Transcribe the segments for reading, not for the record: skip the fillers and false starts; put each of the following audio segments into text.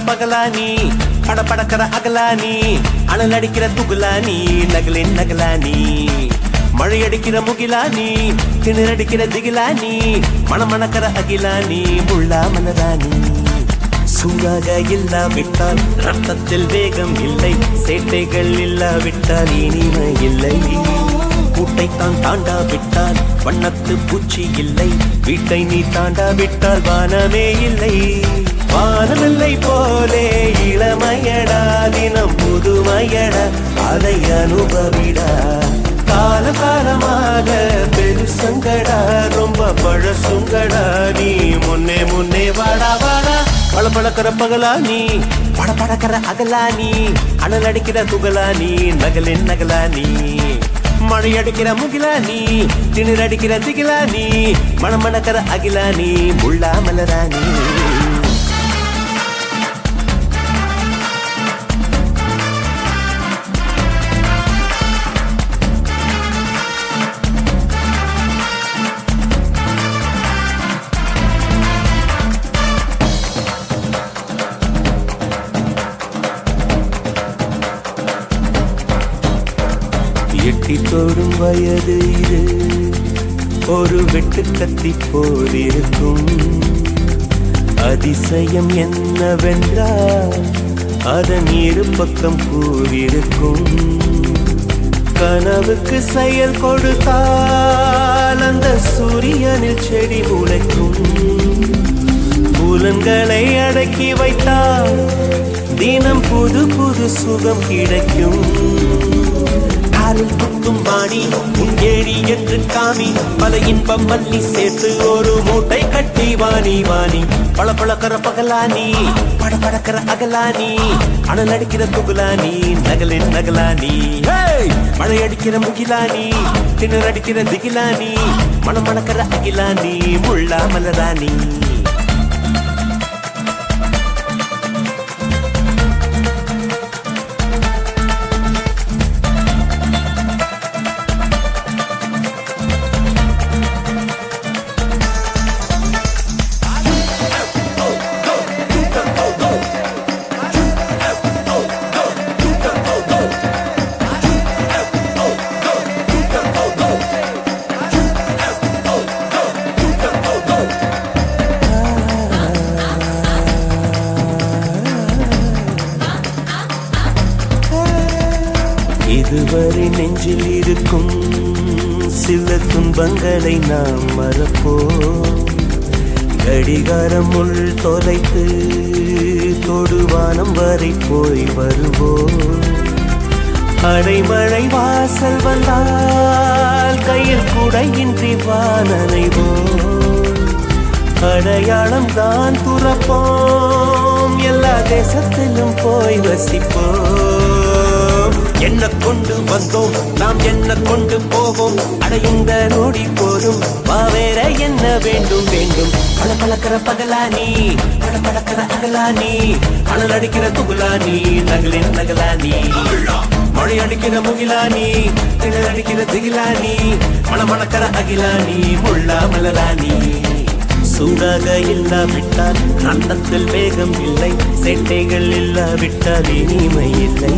பகலானி படபடக்கிற அகலானி அனல் அடிக்கிற துகுலானி நகலின் நகலானி மழையடிக்கிற முகிலானி திணறடிக்கிற திகிலானி மணமணக்கிற அகிலானி முள்ளா மலரானி சூடாக இல்லாவிட்டால் ரத்தத்தில் வேகம் இல்லை சேட்டைகள் இல்லாவிட்டால் இனிமை இல்லை கூட்டைத்தான் தாண்டாவிட்டால் வண்ணத்து பூச்சி இல்லை வீட்டை நீ தாண்டாவிட்டால் வானமே இல்லை வானமில்லை போலே இளமையடா தினம் புதுமையடா அதை அனுபவிடா கால காலமாக பெருசங்கடா ரொம்ப பழசுங்கடா நீ முன்னே முன்னே வாடா வாடா பளபளக்கிற பகலானி படபடக்கிற அகலானி அனல் அடிக்கிற துகலானி நகலின் நகலானி மழையடிக்கிற முகிலானி திணறடிக்கிற திகிலானி மணமணக்கிற அகிலானி முள்ளா மலரானி எட்டி தோடும் வயது இது ஒரு வெட்டு கத்தி போலிருக்கும் அதிசயம் என்னவென்றால் அதன் இரு பக்கம் கூறிருக்கும் கனவுக்கு செயல் கொடுத்தால் அந்த சூரியனில் செடி முளைக்கும் புலன்களை அடக்கி வைத்தால் தினம் புது புது சுகம் கிடைக்கும் குத்தும் வாணி உங்கேடி என்று காமி பல இன்பம் மல்லி சேர்த்து ஒரு மூட்டை கட்டி வாணி வாணி பளபளக்கிற பகலானி படபடக்கிற அகலானி அனல் அடிக்கிற துகுலானி நகலின் நகலானி மழையடிக்கிற முகிலானி திணறடிக்கிற திகிலானி மணமணக்கிற அகிலானி முள்ளா மலரானி இதுவரை நெஞ்சில் இருக்கும் சில துன்பங்களை நாம் மறப்போம் கடிகாரம் உள் தொலைத்து தொடுவானம் வரை போய் வருவோம் அடைமழை வாசல் வந்தால் கையில் குடையின்றி வானனைவோம் அடையாளம் தான் துறப்போம் எல்லா தேசத்திலும் போய் வசிப்போம் என்ன கொண்டு வந்தோம் நாம் என்ன கொண்டு போவோம் அடையுந்த நோடி போதும் வேற என்ன வேண்டும் வேண்டும் பளபளக்கிற பகலானி படபடக்கிற அகலானி அனல் அடிக்கிற துகுலானி நகலின் நகலானி மழை அடிக்கிற முகிலானி திணறடிக்கிற திகிலானி மணமணக்கிற அகிலானி முள்ளா மலரானி சூடாக இல்லாவிட்டால் ரத்தத்தில் வேகம் இல்லை சேட்டைகள் இல்லாவிட்டால் இனிமை இல்லை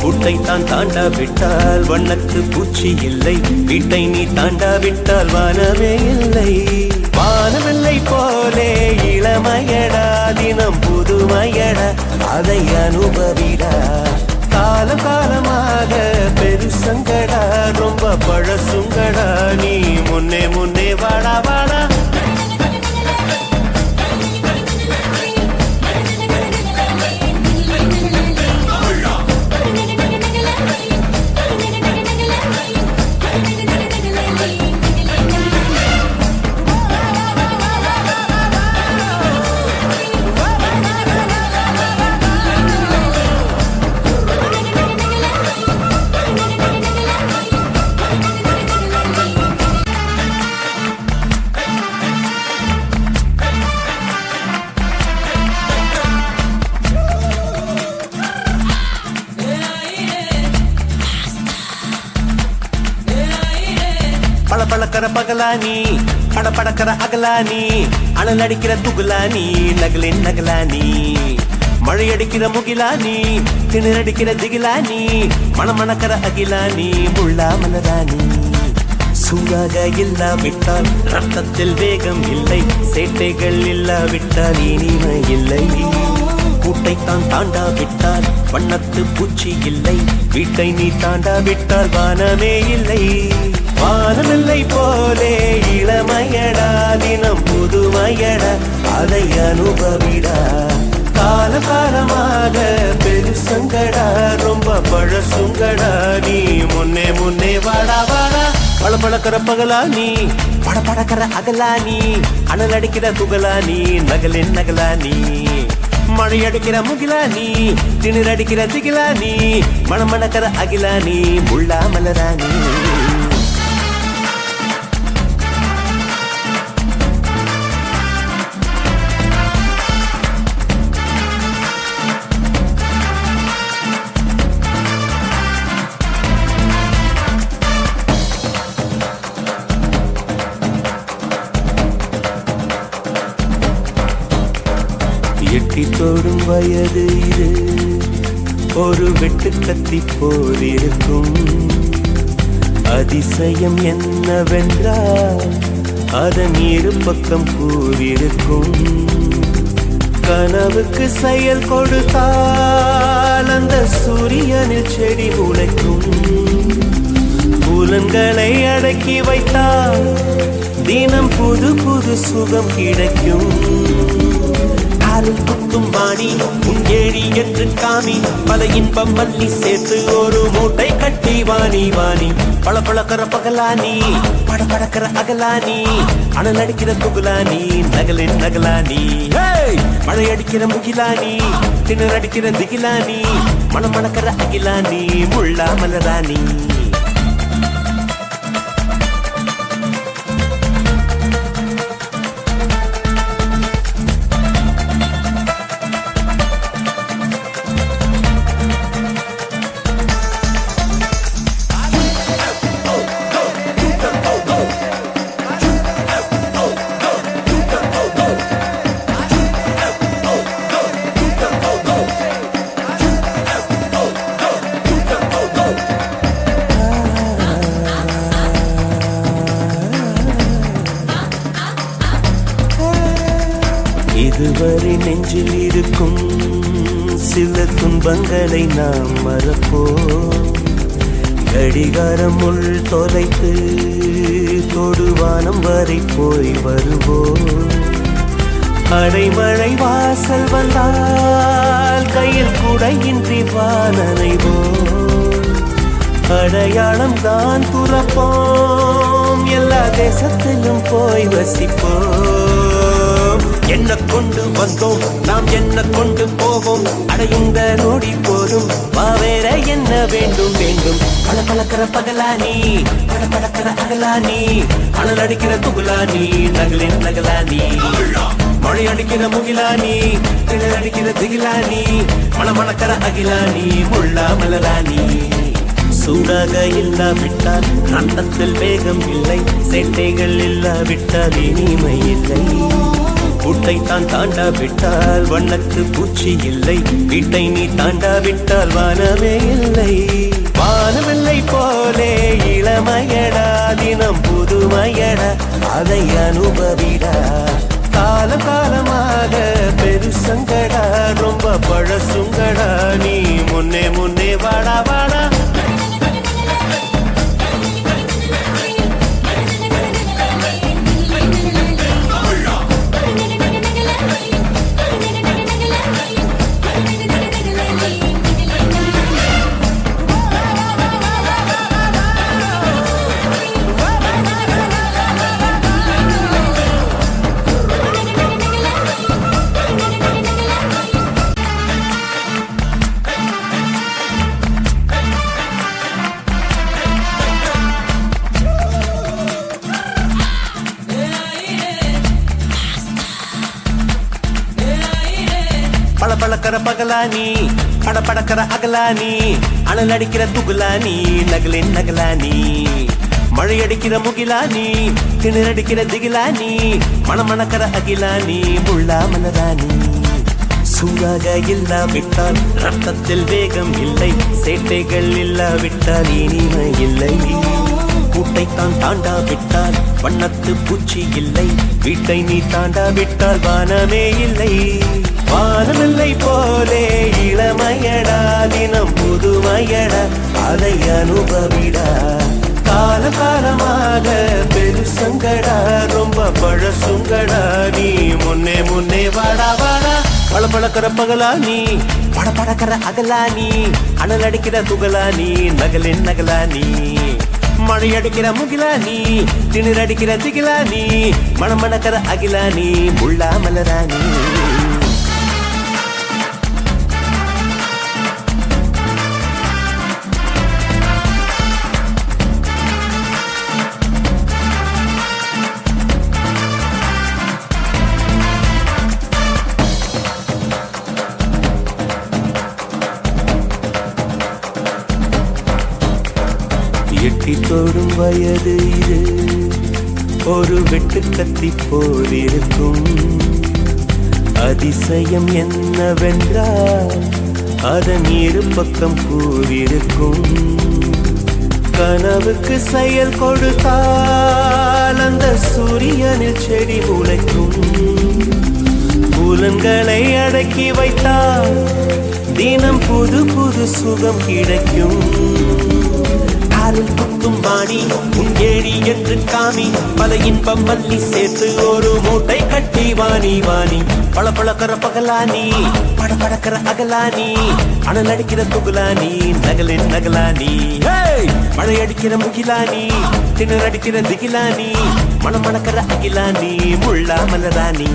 கூட்டைத்தான் தாண்டாவிட்டால் வண்ணத்து பூச்சி இல்லை வீட்டை நீ தாண்டாவிட்டால் வானமே இல்லை வானமில்லை போலே இளமையடா தினம் புதுமையடா அதை அனுபவிடா காலம் காலமாக பெருசங்கடா ரொம்ப பழசுங்கடா நீ முன்னே முன்னே வாடா வாடா பளபளக்கிற பகலானி படபடக்கிற அகலானி அனல் அடிக்கிற துகுலானி நகலின் நகலானி மழை அடிக்கிற முகிலா நீ திணறடிக்கிற திகிலா நீ மணமணக்கிற அகிலா நீ முள்ளா மலராணி சூடாக இல்லாவிட்டால் ரத்தத்தில் வேகம் இல்லை சேட்டைகள் இல்லாவிட்டால் இனிமை இல்லை கூட்டைத்தான் தாண்டாவிட்டால் வண்ணத்து பூச்சி இல்லை வீட்டை நீ தாண்டாவிட்டால் வானமே இல்லை வானமில்லை போலே இளமையடா தினம் புதுமையடா அதை அனுபவிடா கால காலமாக பெருசங்கடா ரொம்ப பழசுங்கடா நீ முன்னே முன்னே வாடா வாடா பளபளக்கிற பகலா நீ படபடக்கிற அகலா நீ அனல் அடிக்கிற துகளா நீ நகலின் நகலா நீ மழை அடிக்கிற முகிலா நீ திணற அடிக்கிற திகிலா நீ மணமணக்கிற அகிலா நீ முள்ளா மலரா நீ எட்டி தோடும் வயது இது ஒரு வெட்டு கத்தி போலிருக்கும் அதிசயம் என்னவென்றால் அதன் இரு பக்கம் கூறிருக்கும் கனவுக்கு செயல் கொடுத்தால் அந்த சூரியனில் செடி முளைக்கும் புலன்களை அடக்கி வைத்தால் தினம் புது புது சுகம் கிடைக்கும் குத்தும் வாணி உங்கேடி என்று காமி பல இன்பம் மல்லி சேர்த்து ஒரு மூட்டை கட்டி வாணி வாணி பளபளக்கிற பகலானி படபடக்கிற அகலானி அனல் அடிக்கிற துகுலானி நகலின் நகலானி மழை அடிக்கிற முகிலானி திணற அடிக்கிற திகிலானி மணமணக்கிற அகிலானி முள்ளா மலராணி இதுவரை நெஞ்சில் இருக்கும் சில துன்பங்களை நாம் மறப்போம் கடிகாரம் உள் தொலைத்து தொடுவானம் வரை போய் வருவோம் அடைமழை வாசல் வந்தால் கையில் குடையின்றி வானனைவோம் அடையாளம் தான் துறப்போம் எல்லா தேசத்திலும் போய் வசிப்போம் என்ன கொண்டு வந்தோம் நாம் என்ன கொண்டு போவோம் அடையுந்த நோடி போதும் வேற என்ன வேண்டும் வேண்டும் பளபளக்கிற பகலானி படபடக்கிற அகலானி அனல் அடிக்கிற துகுலானி நகலின் நகலானி மழை அடிக்கிற முகிலானி திணற அடிக்கிற திகிலானி மணமணக்கிற அகிலானி முள்ளா மலராணி சூடாக இல்லாவிட்டால் ரத்தத்தில் வேகம் இல்லை சேட்டைகள் இல்லாவிட்டால் இனிமை இல்லை கூட்டைத்தான் தாண்டாவிட்டால் வண்ணத்து பூச்சி இல்லை வீட்டை நீ தாண்டாவிட்டால் வானமே இல்லை வானமில்லை போலே இளமையடா தினம் புதுமையடா அதை அனுபவிடா கால காலமாக பெருசங்கடா ரொம்ப பழசுங்கடா நீ முன்னே முன்னே வாடா வாடா பளபளக்கிற பகலானி படபடக்கிற அகலானி அனல் அடிக்கிற துகுலானி நகலின் நகலானி மழை அடிக்கிற முகிலானி திணற அடிக்கிற திகிலானி மணமணக்கிற அகிலானி முள்ளா மலராணி சூடாக இல்லாவிட்டால் ரத்தத்தில் வேகம் இல்லை, சேட்டைகள் இல்லாவிட்டால் இனிமை இல்லை. கூட்டைத்தான் தாண்டாவிட்டால் வண்ணத்து பூச்சி இல்லை, வீட்டை நீ தாண்டாவிட்டால் வானமே இல்லை. வானமில்லை போலே இளமையடா, தினம் புதுமையடா, அதை அனுபவிடா. கால காலமாக பெருசங்கடா, ரொம்ப பழசுங்கடா, நீ முன்னே முன்னே வாடா வாடா. பளபளக்கிற பகலா நீ, படபடக்கிற அகலா நீ, அனல் அடிக்கிற துகளா நீ, நகலின் நகலா நீ. மழை அடிக்கிற முகிலா நீ, திணிர் அடிக்கிற திகிலா நீ, மணமணக்கிற அகிலா நீ, முள்ளா மலரா நீ. எட்டி தோடும் வயது இது, ஒரு வெட்டு கத்தி போலிருக்கும். அதிசயம் என்னவென்றால் அதன் இரு பக்கம் கூறிருக்கும். கனவுக்கு செயல் கொடுத்தால் அந்த சூரியனில் செடி முளைக்கும். புலன்களை அடக்கி வைத்தால் தினம் புது புது சுகம் கிடைக்கும். குத்தும் பாணி உன் ஏழி என்று காமி, பல இன்பம் மல்லி சேர்த்து ஒரு மூட்டை கட்டி வாணி வாணி. பளபளக்கிற பகலானி, படபடக்கிற அகலானி, அனல் அடிக்கிற துகுலானி, நகலின் நகலானி. மழை அடிக்கிற முகிலானி, திணர் அடிக்கிற திகிலானி, மணமணக்கிற அகிலானி, முள்ளா மலரானி.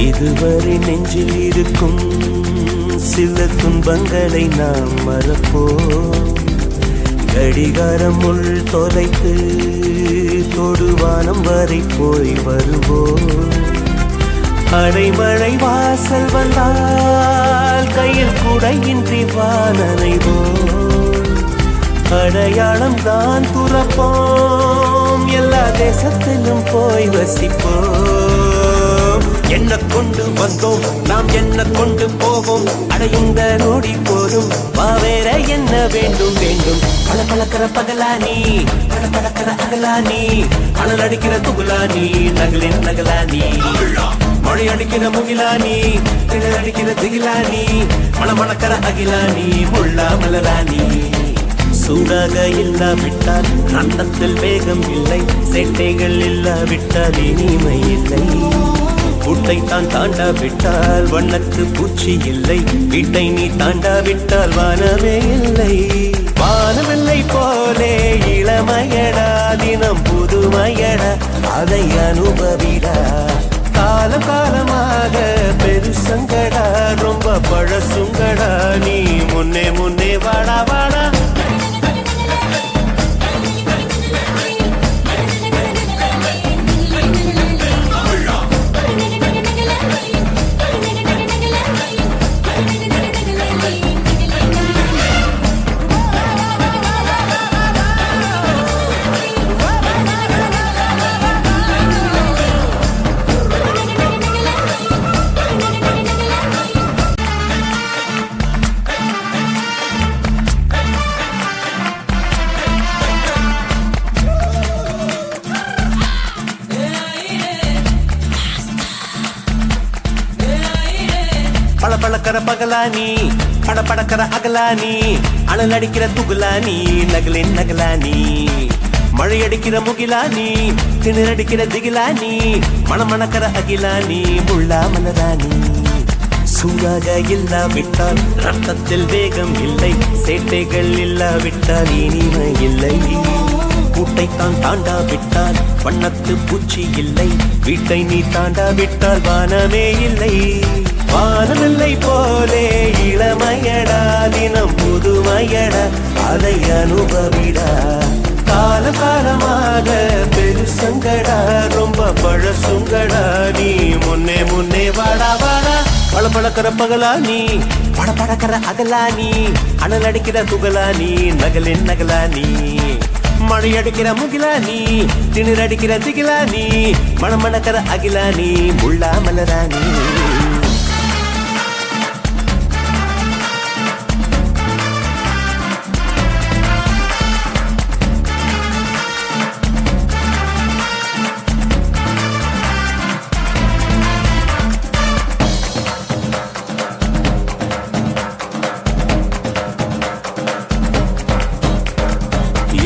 இதுவரை நெஞ்சில் இருக்கும் சில துன்பங்களை நாம் மறப்போம். கடிகாரம் உள் தொலைத்து தொடுவானம் வரை போய் வருவோம். அடைமழை வாசல் வந்தால் கையில் குடையின்றி வானனைவோம். அடையாளம் தான் துறப்போம், எல்லா தேசத்திலும் போய் வசிப்போம். என்ன கொண்டு வந்தோம் நாம், என்ன கொண்டு போவோம், அடையுந்த நோடி போதும், வேற என்ன வேண்டும் வேண்டும். பளபளக்கிற பகலானி, படபடக்கிற அகலானி, அனல் அடிக்கிற துகுலானி, நகலின் நகலானி. மழை அடிக்கிற முகிலானி, திணர் அடிக்கிற திகிலானி, மணமணக்கிற அகிலானி, முள்ளா மலரானி. சூடாக இல்லாவிட்டால் ரத்தத்தில் வேகம் இல்லை, சேட்டைகள் இல்லாவிட்டால் இனிமை இல்லை. கூட்டைத்தான் தாண்டாவிட்டால் வண்ணத்து பூச்சி இல்லை, வீட்டை நீ தாண்டாவிட்டால் வானமே இல்லை. வானமில்லை போலே இளமையடா, தினம் புதுமையடா, அதை அனுபவிடா. காலம் காலமாக பெருசங்கடா, ரொம்ப பழசுங்கடா, நீ முன்னே முன்னே வாடா வாடா. பளபளக்கிற பகலானி, படபடக்கிற அகலானி, அனல் அடிக்கிற துகுலானி, நகலின் நகலானி. மழை அடிக்கிற முகிலானி, திணர் அடிக்கிற திகிலானி, மணமணக்கிற அகிலானி, முள்ளா மலரானி. சூடாக இல்லாவிட்டால் ரத்தத்தில் வேகம் இல்லை, சேட்டைகள் இல்லாவிட்டால் இனிமை இல்லை. கூட்டைத்தான் தாண்டா விட்டால் வண்ணத்து பூச்சி இல்லை, வீட்டை நீ தாண்டா விட்டால் வானமே இல்லை. வானமில்லை போலே இளமையடா, தினம் புதுமையடா, அதை அனுபவிடா. காலம் காலமாக பெருசங்கடா, ரொம்ப பழசுங்கடா, நீ முன்னே முன்னே வாடா வாடா. பழப்பழக்கிற பகலா நீ, படப்படக்கிற அகலா நீ, அனல் அடிக்கிற துகலா நீ, நகலின் நகலா நீ. மழை அடிக்கிற முகிலா நீ, திணிர் அடிக்கிற திகிலா நீ, மணமணக்கிற அகிலா நீ, முள்ளா மலரா நீ.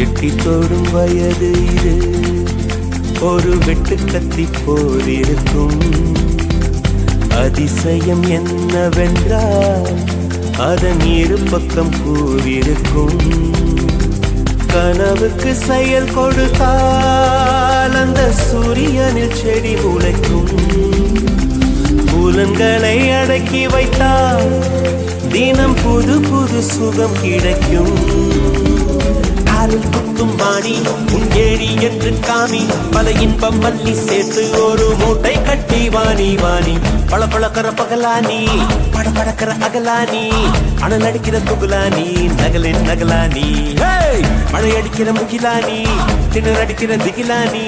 எட்டி தோடும் வயது இது, ஒரு வெட்டு கத்தி போலிருக்கும். அதிசயம் என்னவென்றால் அதன் இரு பக்கம் கூறிருக்கும். கனவுக்கு செயல் கொடுத்தால் அந்த சூரியனில் செடி முளைக்கும். புலன்களை அடக்கி வைத்தால் தினம் புது புது சுகம் கிடைக்கும். காலில் குத்தும் வாணி உன் ஏழி என்று காமி, பல இன்பம் மல்லி சேர்த்து ஒரு மூட்டை கட்டி வாணி வாணி. பழப்பழக்கிற பகலானி, படப்படக்கிற அகலானி, அனல் அடிக்கிற துகுலானி, நகலின் நகலானி. மழை அடிக்கிற முகிலானி, திணர் அடிக்கிற திகிலானி,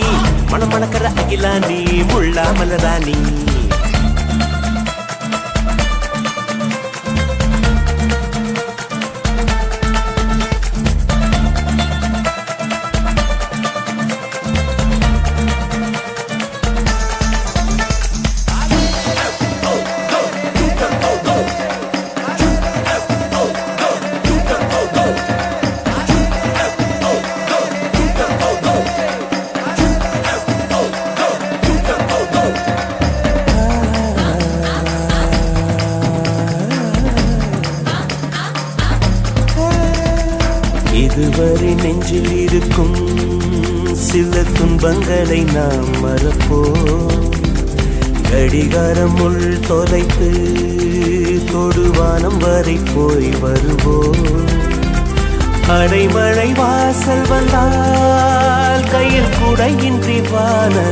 மணமணக்கிற அகிலானி, முள்ளா மலரானி. இதுவரை நெஞ்சில் இருக்கும் சில துன்பங்களை நாம் மறப்போம். கடிகாரம் உள் தொலைத்து தொடுவானம் வரை போய் வருவோம். அடைமழை வாசல் வந்தால் கையில் குடையின்றி வான